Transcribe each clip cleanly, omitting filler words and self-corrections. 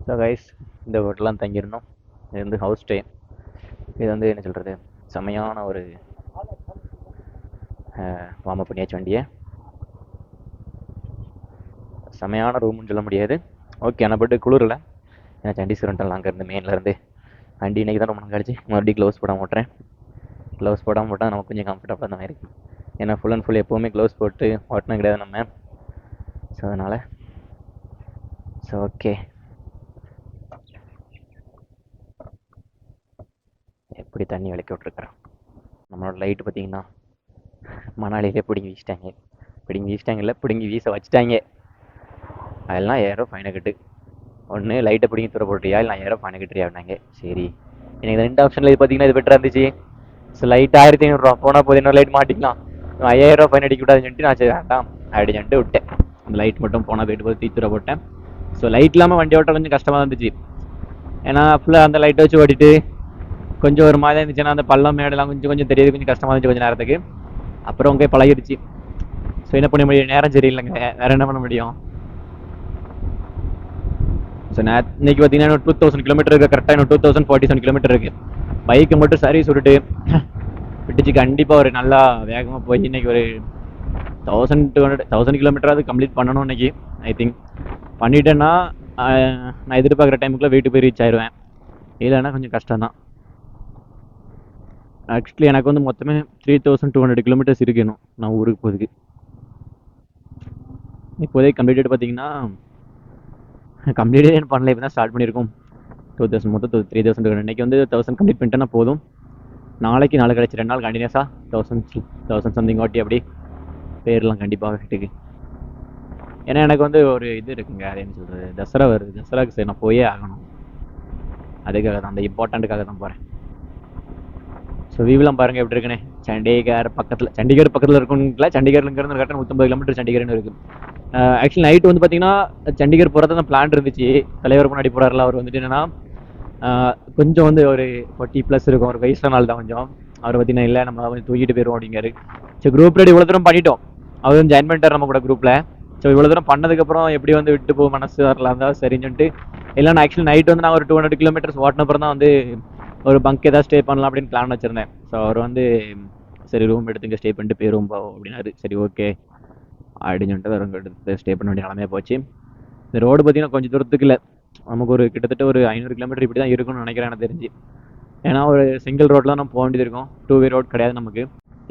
So guys, இந்த ஹோட்டலாம் தங்கியிருந்தோம். இது வந்து ஹவுஸ் ஸ்டே. இது வந்து என்ன சொல்கிறது, செம்மையான ஒரு வார்ம் அப் பண்ணியாச்சு வண்டியை. செம்மையான ரூம்னு சொல்ல முடியாது. ஓகே, ஆனால் பட்டு குளிரில் ஏன்னா சண்டீஸ்வரன்ட்டெல்லாம் அங்கேருந்து மெயின்லேருந்து வண்டி இன்றைக்கி தான் ரொம்ப நாள் கழிச்சு மறுபடியும் க்ளவுஸ் போடாமல் ஓட்டுறேன். க்ளவுஸ் போடாமல் போட்டால் நமக்கு கொஞ்சம் கம்ஃபர்டபுளாக தான் இருக்குது. ஏன்னா ஃபுல் அண்ட் ஃபுல் எப்போவுமே க்ளவுஸ் போட்டு ஓட்டணும் கிடையாது நம்ம. ஸோ அதனால் ஓகே, எப்படி தண்ணி விளக்கி விட்ருக்குறேன். நம்மளோட லைட்டு பார்த்தீங்கன்னா மணாலியிலே பிடுங்கி வீசிட்டாங்கல்ல, பிடுங்கி வீச வச்சுட்டாங்க. அதெல்லாம் 1000 ஃபைனை கட்டு. ஒன்று லைட்டை பிடிங்கி தூர போட்டுறியா, இல்லை 1000 ஃபைனை கட்டுறியா அப்படின்னாங்க. சரி, எனக்கு 2 ஆப்ஷனில் இது பார்த்தீங்கன்னா இது பெட்டராக இருந்துச்சு. ஸோ லைட் 1500 போனால் போது, இன்னொரு லைட் மாட்டிக்கலாம், 5000 ஃபைன் அடிக்கக்கூடாதுன்னு சொல்லிட்டு நான் சரி வேண்டாம் அப்படின்னு சொல்லிட்டு விட்டேன். அந்த லைட் மட்டும் போனால் போயிட்டு போது தூர போட்டேன். ஸோ லைட் இல்லாமல் வண்டி ஓட்ட கொஞ்சம் கஷ்டமாக இருந்துச்சு. ஏன்னா ஃபுல்லாக அந்த லைட்டை வச்சு ஓட்டிட்டு கொஞ்சம் ஒரு மாதிரி இருந்துச்சுன்னா அந்த பள்ளம் மேடெல்லாம் கொஞ்சம் கொஞ்சம் தெரியுது, கொஞ்சம் கஷ்டமாக இருந்துச்சு கொஞ்சம் நேரத்துக்கு. அப்புறம் உங்க பழகிடுச்சு. ஸோ என்ன பண்ண முடியும், நேரம் சரியில்லைங்க, வேற என்ன பண்ண முடியும். ஸோ இன்னைக்கு பார்த்தீங்கன்னா 2000 கிலோமீட்டர் இருக்குது. கரெக்டாக இன்னும் 2047 கிலோமீட்டர் இருக்குது. பைக்கை மட்டும் சர்வீஸ் விட்டுட்டு விட்டுச்சு கண்டிப்பாக ஒரு நல்லா வேகமாக போய் இன்னைக்கு ஒரு 1000 கிலோமீட்டராவது கம்ப்ளீட் பண்ணணும் இன்னைக்கு. ஐ திங்க் பண்ணிட்டேன்னா நான் எதிர்பார்க்குற டைமுக்குள்ளே வீட்டுக்கு போய் ரீச் ஆயிடுவேன். இல்லைன்னா கொஞ்சம் கஷ்டம் தான். ஆக்சுவலி எனக்கு வந்து மொத்தமே 3200 கிலோமீட்டர்ஸ் இருக்கணும் நான் ஊருக்கு போகிறதுக்கு. இப்போதைக்கு கம்ப்ளீட்டட் பார்த்தீங்கன்னா கம்ப்ளீட்டே பண்ணல, இப்போ தான் ஸ்டார்ட் பண்ணியிருக்கோம். 2000 மொத்தம் 3000. இன்றைக்கி வந்து 1000 கம்ப்ளீட் பண்ணிட்டேன்னா போதும். நாளை கழிச்சு 2 நாள் கண்டினியூஸாக 1000 சம்திங் ஓட்டி அப்படி பேர்லாம் கண்டிப்பாக வீட்டுக்கு. ஏன்னா எனக்கு வந்து ஒரு இது இருக்குங்க, அது என்ன சொல்கிறது, தசரா வருது. தசராவுக்கு சரி நான் போயே ஆகணும். அதுக்காக தான், அந்த இம்பார்ட்டண்ட்டுக்காக தான் போகிறேன். ஸோ வியூலாம் பாருங்கள் எப்படி இருக்குன்னு. சண்டிகர் பக்கத்தில் இருக்குங்களா, சண்டிகர்லேருந்து கரெக்டாக 150 கிலோமீட்டர் சண்டிகர்னு இருக்குது. ஆக்சுவலி நைட்டு வந்து பார்த்தீங்கன்னா சண்டிகர் போகிறது தான் பிளான் இருந்துச்சு. தலைவர் முன்னாடி போகிறாரில்ல, அவர் வந்துட்டு என்னென்னா கொஞ்சம் வந்து ஒரு 40+ இருக்கும், ஒரு வயசான நாள் தான் கொஞ்சம். அவர் பார்த்தீங்கன்னா இல்லை நம்ம கொஞ்சம் தூக்கிட்டு போயிடுவோம் அப்படிங்காரு. ஸோ குரூப் ரெடி இவ்வளோ தூரம் பண்ணிட்டோம், அவர் வந்து ஜாயின் பண்ணிட்டார் நம்ம கூட குரூப்பில். ஸோ இவ்வளோ தூரம் பண்ணதுக்கப்புறம் எப்படி வந்து விட்டு போக மனசு வரலாம் தான் சரின்னு சொல்லிட்டு. இல்லை நான் ஆக்சுவலி நைட் வந்து நான் ஒரு 200 கிலோமீட்டர்ஸ் ஓட்டினப்புறம் தான் வந்து ஒரு பங்க் ஏதாவது ஸ்டே பண்ணலாம் அப்படின்னு பிளான் வச்சுருந்தேன். ஸோ அவர் வந்து சரி ரூம் எடுத்துங்க ஸ்டே பண்ணிட்டு போயிடும் அப்படின்னாரு. சரி ஓகே அப்படின்னு சொல்லிட்டு ரூம் எடுத்து ஸ்டே பண்ண வேண்டிய நிலமையாக போச்சு. இந்த ரோடு பார்த்தீங்கன்னா கொஞ்சம் தூரத்துக்கு இல்லை, நமக்கு ஒரு கிட்டத்தட்ட ஒரு 500 கிலோமீட்டர் இப்படி தான் இருக்கும்னு நினைக்கிறேன் எனக்கு தெரிஞ்சு. ஏன்னா ஒரு சிங்கிள் ரோட்டில் நம்ம போக வேண்டியது இருக்கும், 2 வே ரோட் கிடையாது நமக்கு.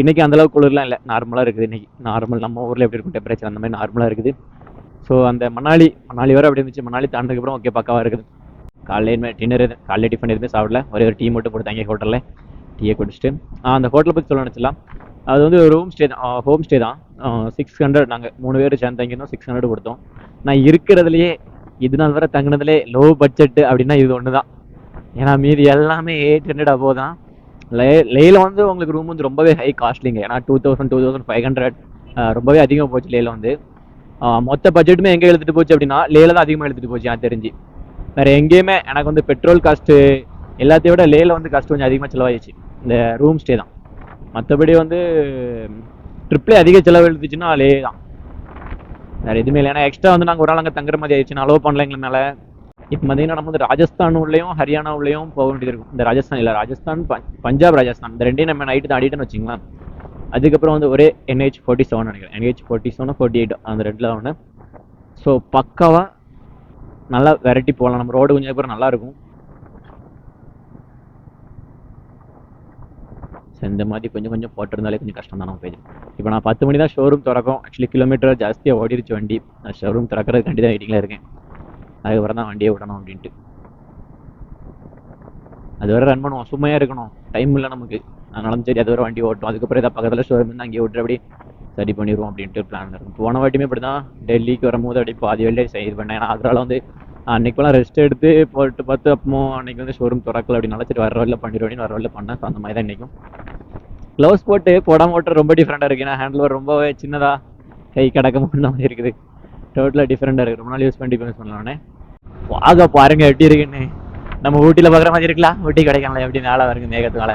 இன்றைக்கி அந்தளவுக்கு குளிர்லாம் இல்லை, நார்மலாக இருக்குது இன்றைக்கி. நார்மல் நம்ம ஊரில் எப்படி இருக்கும் டெம்பரேச்சர் அந்த மாதிரி நார்மலாக இருக்குது. ஸோ அந்த மணாலி வர அப்படி இருந்துச்சு. மணாலி தாண்டதுக்கப்புறம் ஓகே பக்காவாக இருக்குது. காலையில் டிஃபன் எதுவுமே சாப்பிடல, ஒரே ஒரு டீ மட்டும் கொடுத்தாங்க ஹோட்டலில். டீயை குடிச்சிட்டு அந்த ஹோட்டலை பற்றி சொல்ல நினச்சிடலாம். அது வந்து ரூம் ஸ்டே தான், ஹோம் ஸ்டே தான். 600 நாங்கள் 3 பேர் சேர்ந்து தங்கியிருந்தோம். 600 கொடுத்தோம். நான் இருக்கிறதுலையே இது நாள் வரை தங்கினதுலே லோ பட்ஜெட்டு அப்படின்னா இது ஒன்று தான். ஏன்னா மீதி எல்லாமே 800 அபோவ் தான். லேயில் வந்து உங்களுக்கு ரூம் வந்து ரொம்பவே ஹை காஸ்ட்லிங்க. ஏன்னா 2500 ரொம்பவே அதிகமாக போச்சு லேயில் வந்து. மொத்த பட்ஜெட்டுமே எங்கே எழுதிட்டு போச்சு அப்படின்னா லேயில் தான் அதிகமாக எழுதிட்டு போச்சு எனக்கு தெரிஞ்சு. வேறு எங்கேயுமே எனக்கு வந்து பெட்ரோல் காஸ்ட்டு எல்லாத்தையும் விட லேயில் வந்து காஸ்ட் கொஞ்சம் அதிகமாக செலவாயிடுச்சு இந்த ரூம் ஸ்டே தான். மற்றபடி வந்து ட்ரிப்லேயே அதிக செலவு எழுதிச்சுன்னா லே தான், வேறு எதுவுமே இல்லை. ஏன்னா எக்ஸ்ட்ரா வந்து நாங்கள் ஒரு நாள் அங்கே தங்குற மாதிரி ஆயிடுச்சு, அலோவ் பண்ணல எங்களால். இப்போ பார்த்தீங்கன்னா நம்ம வந்து ராஜஸ்தான் உள்ளேயும் ஹரியானா உள்ளேயும் போக வேண்டியது இருக்கும். இந்த ராஜஸ்தான் பஞ்சாப் ராஜஸ்தான் இந்த ரெண்டையும் நம்ம நைட்டு தாண்டிட்டுன்னு வச்சிங்களேன். அதுக்கப்புறம் வந்து ஒரே NH47 நினைக்கிறேன், NH47 48 அந்த ரெண்டில் ஒன்று. ஸோ பக்காவாக நல்லா வெரைட்டி போகலாம். நம்ம ரோடு கொஞ்சம் அப்புறம் நல்லாயிருக்கும். இந்த மாதிரி கொஞ்சம் கொஞ்சம் போட்டிருந்தாலே கொஞ்சம் கஷ்டம் தான் நம்ம போயிடும். இப்போ நான் 10 மணி தான் ஷோரூம் திறக்கும். ஆக்சுவலி கிலோமீட்டர் ஜாஸ்தியாக ஓடிடுச்சு வண்டி. நான் ஷோரூம் திறக்கிறது கண்டி தான் வெயிட்டிங்கில் இருக்கேன். அதுக்கப்புறம் தான் வண்டியை விடணும் அப்படின்ட்டு. அது வரை ரன் பண்ணுவோம், சும்மையாக இருக்கணும், டைம் இல்லை நமக்கு. அதனாலும் சரி அது வரை வண்டி ஓட்டும். அதுக்கப்புறம் ஏதாவது பக்கத்தில் ஷோரூம் இருந்தால் அங்கேயே விட்டு அப்படி சரி பண்ணிடுவோம் அப்படின்ட்டு பிளான் இருக்கும். போன வாட்டியுமே இப்படி தான் டெல்லிக்கு வரும்போது அப்படி பாதி வேலையை இது பண்ணேன். ஏன்னா ஆக்ராவில் வந்து அன்றைக்கெல்லாம் ரெஸ்ட் எடுத்து போட்டு பார்த்து அப்போ அன்றைக்கி வந்து ஷோரூம் திறக்கல அப்படின்னால சரி வர வழியில் பண்ணிடுவேன், வர வழியில் பண்ணேன். அந்த மாதிரி தான் இன்றைக்கும் க்ளவுஸ் போட்டு போடாமல் ஓட்டுற ரொம்ப டிஃப்ரெண்ட்டாக இருக்குது. ஏன்னா ஹேண்டில் ரொம்பவே சின்னதாக கை கடக்க முடிந்த மாதிரி இருக்குது. டோட்டலாக டிஃப்ரெண்ட்டாக இருக்குது. ரொம்ப நாள் யூஸ் பண்ணலாம்னே. பாருங்க எப்படி இருக்குன்னு. நம்ம ஊட்டியில் பார்க்குற மாதிரி இருக்கலாம், ஊட்டி கிடைக்கலாம் எப்படி மேலே வருங்க மேகத்துனால.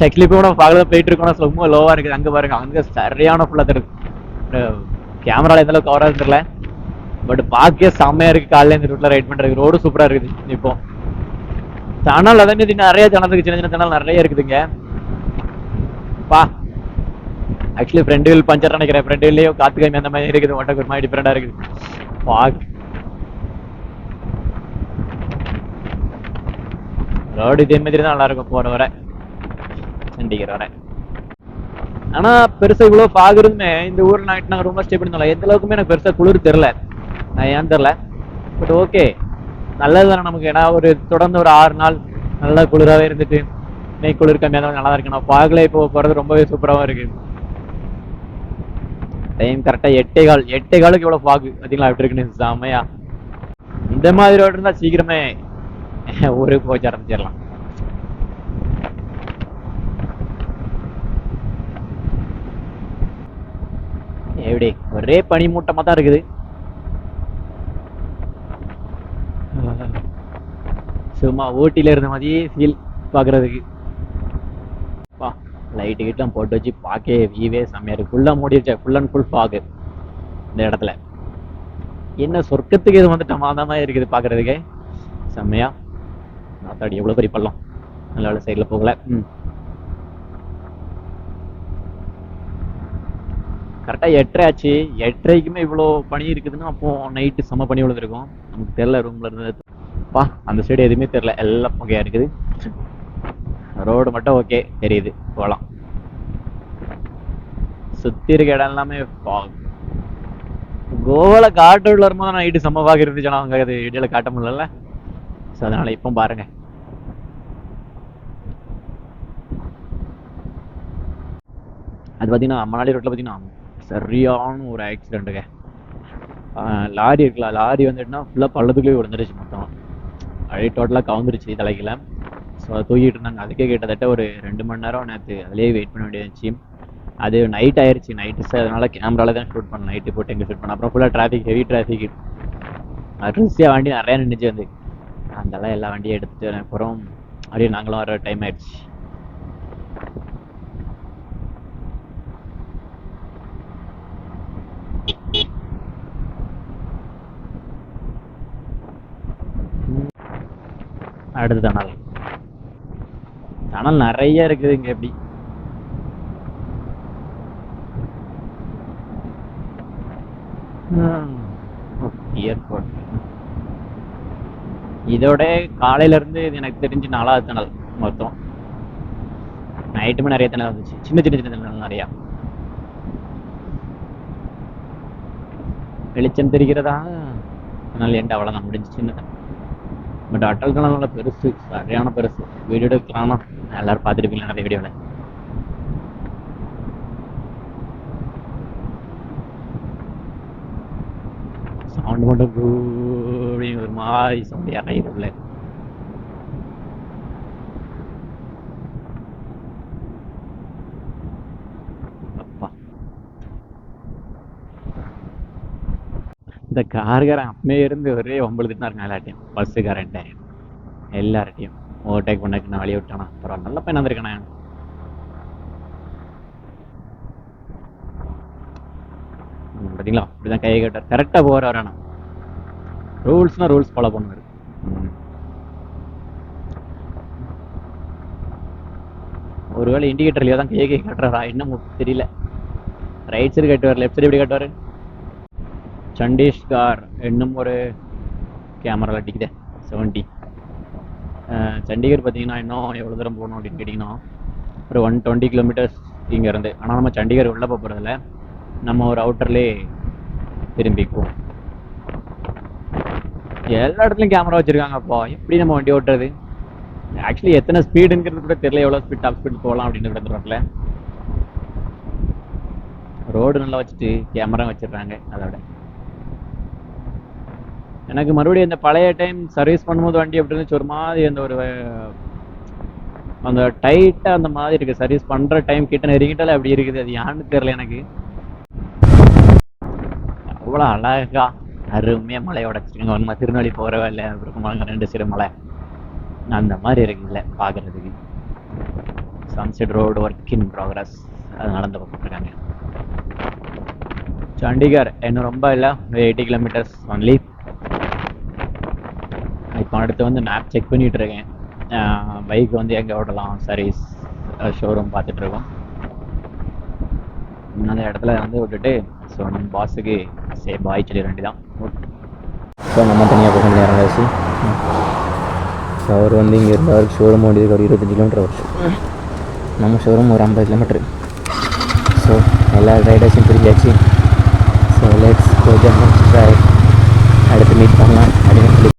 ஆக்சுவலி இப்போ நம்ம பார்க்கலாம் போயிட்டு இருக்கோம், ரொம்ப லோவாக இருக்குது. அங்கே பாருங்க, அங்கே சரியான ஃபுல்லாக இருக்குது. கேமராவில் எந்த அளவுக்கு கவராக தெரியல. பட் பார்க்கவே செம்மையா இருக்கு. காலையில இந்த ரூட்ல ரைட் பண்றதுக்கு ரோடு சூப்பரா இருக்குது. இப்போ டனல் அதான் நிறைய டனல், சின்ன சின்ன டனல் நிறைய இருக்குதுங்க. பா ஆக்சுவலி ஃப்ரெண்ட் வீல் பஞ்சர் நினைக்கிறேன். ஃப்ரெண்ட் வீல்லயே காத்து கம்மி அந்த மாதிரி இருக்குது. ஓட்டக்கு ஒரு மாதிரி டிஃபரெண்டா இருக்குது. பாக் ரோடு இதே மாதிரி தான் நல்லா இருக்கும் போற வர சண்டிகர் வர. ஆனா பெருசா இவ்வளவு ஃபாக் இருந்துமே இந்த ஊர்ல நைட் நாங்க ரொம்ப ஸ்டே பண்ணிருந்தோம். எந்த அளவுக்குமே எனக்கு பெருசா குளிர் தெரியல. நான் ஏன் தெரியல, பட் ஓகே நல்லது தானே நமக்கு. ஏன்னா ஒரு தொடர்ந்து ஒரு 6 நாள் நல்லா குளிராவே இருந்துட்டு இன்னைக்கு குளிர் கம்மியாக தான் நல்லா தான் இருக்கு. நான் ஃபாக்ல இப்போ போறது ரொம்பவே சூப்பராகவும் இருக்கு. டைம் கரெக்டா 8:15 இவ்வளவு ஃபாக் பார்த்தீங்களா எப்படி இருக்குன்னு செம்மையா. இந்த மாதிரி ரோடு இருந்தா சீக்கிரமே ஊருக்கு போச்சு ஆரம்பிச்சிடலாம். எப்படி ஒரே பனி மூட்டமா தான் இருக்குது. சும்மா ஊட்டில இருந்த மாதிரியே ஃபீல் பாக்குறதுக்கு. லைட்டு கிட்டலாம் போட்டு வச்சு பார்க்கவே வியூவே செம்மையா இருக்கு. ஃபுல்லா மூடிடுச்சு, ஃபுல் அண்ட் ஃபுல் ஃபாக் இந்த இடத்துல. என்ன சொர்க்கத்துக்கு இது வந்துட்டோம் அந்த மாதிரி இருக்குது பாக்குறதுக்கு செம்மையா. நாத்தாடி எவ்வளவு பெரிய பள்ளம், நல்ல சைட்ல போகல. கரெக்டா 8:30 ஆச்சு. 8:30க்குமே இவ்வளவு பனி இருக்குதுன்னா அப்போ நைட்டு செம்ம பனி விழுந்திருக்கும். நமக்கு தெரியல ரூம்ல இருந்து. அந்த சைடு எதுவுமே தெரியல, எல்லாம் புகையா இருக்குது. ரோடு மட்டும் ஓகே தெரியுது, போகலாம். சுத்தி இருக்க இடம் எல்லாமே கோவால காட்டு வரும்போது நைட்டு செம்ம பாக்க இருந்துச்சுன்னா அவங்க அது வீடியோல காட்ட முடியல. அதனால இப்போ பாருங்க. அது பாத்தீங்கன்னா மணாலி ரோட்ல பாத்தீங்கன்னா சரியான ஒரு ஆக்சிடென்ட்டுங்க. லாரி இருக்கலாம், லாரி வந்துட்டுனா ஃபுல்லா பள்ளத்துக்குள்ளே விழுந்துருச்சு. மொத்தம் அப்படியே டோட்டலா கவுந்துருச்சு தலைக்கல. ஸோ அதை தூக்கிட்டு இருந்தாங்க. அதுக்கே கிட்டத்தட்ட ஒரு 2 மணி நேரம் நேற்று அதிலேயே வெயிட் பண்ண வேண்டியதுச்சு. அது நைட் ஆயிடுச்சு. நைட்டு சார் அதனால கேமரால தான் ஷூட் பண்ண. நைட்டு போட்டு எங்கே ஷூட் பண்ண. அப்புறம் ஃபுல்லாக டிராஃபிக், ஹெவி டிராஃபிக். ரிஸ்ஸியாக வண்டி நிறையா நின்றுச்சு வந்து. அதெல்லாம் எல்லா வண்டியும் எடுத்துட்டு அப்புறம் அப்படியே நாங்களும் வர டைம் ஆயிடுச்சு. அடுத்து டனல். டனல் நிறைய இருக்குது இங்க. எப்படி ஏர்போர்ட் இதோட காலையில இருந்து எனக்கு தெரிஞ்சு 4வது டனல் மொத்தம். நைட்டுமே நிறைய டனல் வந்துச்சு, சின்ன சின்ன சின்ன டனல் நிறையா. வெளிச்சம் தெரிகிறதா? டனல் எண்ட் அவ்வளோதான், முடிஞ்சு சின்ன. பட் அட்டல் டனல் நல்ல பெருசு, சரியான பெருசு. வீடியோ எடுக்கலாமா? எல்லாரும் பார்த்துருப்பீங்களா நிறைய வீடியோவில். சவுண்ட் மட்டும் ஒரு மாதிரி சவுண்ட் இறங்கிடும்ல. இந்த கார்காரன் அப்பமே இருந்து ஒரே ஒம்பளுக்கு தான் இருக்கான் எல்லாட்டையும். பஸ்ஸுக்காரன்ட்ட எல்லார்ட்டையும் ஓவர்டேக் பண்ணக்கு நான் வழிய விட்டானா. அப்புறம் நல்ல பையன் வந்திருக்கானே. பார்த்தீங்களா அப்படிதான் கையை கட்டார். கரெக்டாக போகிறார். ஆனால் ரூல்ஸ்னா ரூல்ஸ் ஃபாலோ பண்ணுவார். ஒருவேளை இண்டிகேட்டர்லயே தான் கையை கட்டுறாரா இன்னும் தெரியல. ரைட் சைடு கட்டுவார், லெஃப்ட் சைடு எப்படி கட்டுவார்? சண்டீஸ்கர் இன்னும் ஒரு கேமரா அடிக்குதே 70. சண்டிகர் பார்த்தீங்கன்னா இன்னும் எவ்வளோ தூரம் போகணும் அப்படின்னு கேட்டிங்கன்னா ஒரு 120 கிலோமீட்டர்ஸ் இங்கேருந்து. ஆனால் நம்ம சண்டிகர் உள்ளே போகிறதில்ல, நம்ம ஒரு அவுட்டர்லேயே திரும்பிக்குவோம். எல்லா இடத்துலையும் கேமரா வச்சுருக்காங்கப்பா. எப்படி நம்ம வண்டி ஓட்டுறது? ஆக்சுவலி எத்தனை ஸ்பீடுங்கிறது கூட தெரியல. எவ்வளோ ஸ்பீட், டாப் ஸ்பீட் போகலாம் அப்படின்னு ரோட்டில். ரோடு நல்லா வச்சுட்டு கேமரா வச்சிடுறாங்க. அதோட எனக்கு மறுபடியும் இந்த பழைய டைம் சர்வீஸ் பண்ணும்போது வண்டி எப்படி இருந்துச்சு, ஒரு மாதிரி அந்த ஒரு அந்த டைட்டா அந்த மாதிரி இருக்கு. சர்வீஸ் பண்ற டைம் கிட்ட நெருங்கிட்டாலே அப்படி இருக்குது. அது யான்னு தெரியல எனக்கு. அவ்வளோ அழகா அருமையா மலையை உடைச்சிருக்காங்க. ஒன்றுமா திருநெல்வேலி போகிற வேலை அப்புறம் 2 சைடு மலை அந்த மாதிரி இருக்குல்ல பார்க்கறதுக்கு. Sunset road work in progress, அது நடந்து போட்டுருக்காங்க. சண்டிகர் இன்னும் ரொம்ப இல்லை, 80 கிலோமீட்டர்ஸ் ஒன்லி. இப்போ அடுத்து வந்து மேப் செக் பண்ணிகிட்டு இருக்கேன். பைக் வந்து எங்கே ஓடலாம், சர்வீஸ் ஷோரூம் பார்த்துட்ருக்கோம். அந்த இடத்துல வந்து விட்டுட்டு ஸோ நம்ம பாஸுக்கு பாய் சொல்லி வேண்டிதான். ஸோ நம்ம தனியாக போக நேரம் ஆச்சு. ஸோ அவர் வந்து இங்கே இருந்தால் ஷோரூம் ஓடியதுக்கு ஒரு 25 கிலோமீட்டர் வருது. நம்ம ஷோரூம் ஒரு 50 கிலோமீட்டர். ஸோ எல்லா ரைடர்ஸையும் பிரிஞ்சாச்சு. So let's go jump try. அடுத்து மீட் பண்ணலாம் அப்படின்னு சொல்லி